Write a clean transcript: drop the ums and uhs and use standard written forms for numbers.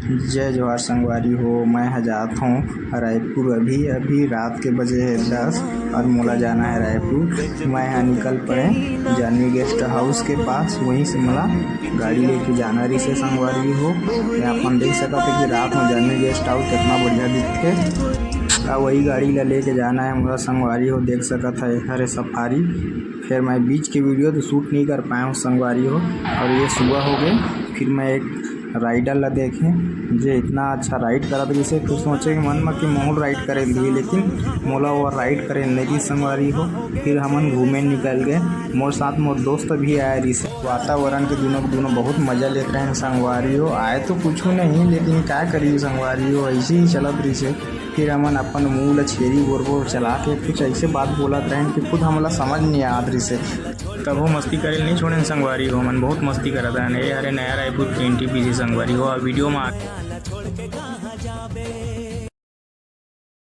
जय जवाहर संगवारी हो। मैं हजात हूँ रायपुर। अभी रात के बजे है 10 और मोला जाना है रायपुर। मैं यहाँ निकल पड़े जानवी गेस्ट हाउस के पास, वहीं से मोला गाड़ी लेके जाना रही से संगवारी हो। यहाँ अपन देख सकते हैं कि रात में जानवी गेस्ट हाउस कितना बढ़िया दिखते। वही गाड़ी ला लेके जाना है मोला संगवारी हो। देख सकता है हरे सफारी। फिर मैं बीच की वीडियो तो शूट नहीं कर पाया हूँ संगवारी हो। और ये सुबह हो गई। फिर मैं एक राइडर ला देखें जो इतना अच्छा राइड करा था, जिसे कुछ सोचे कि मन में कि मोल राइड करे लिए, लेकिन मोला वो राइड करे नहीं संगवारी हो। फिर हमन घूमे निकल गए। मोर साथ मोर दोस्त भी आया रही से। वातावरण के दोनों बहुत मजा ले रहे हैं संगवारी हो। आए तो कुछ नहीं, लेकिन क्या करिए संगवारी हो, ऐसे ही चलत रही से। फिर हमन अपन मुँह ला छेरी बोर चला के कुछ ऐसे बात बोलत रहे कि खुद हमला समझ नहीं आत रही से। तब वो मस्ती करे नहीं छोड़े संगवारी हो। मन बहुत मस्ती करता है। अरे नया रायपुर 20 पीसी संगवारी हो। वीडियो में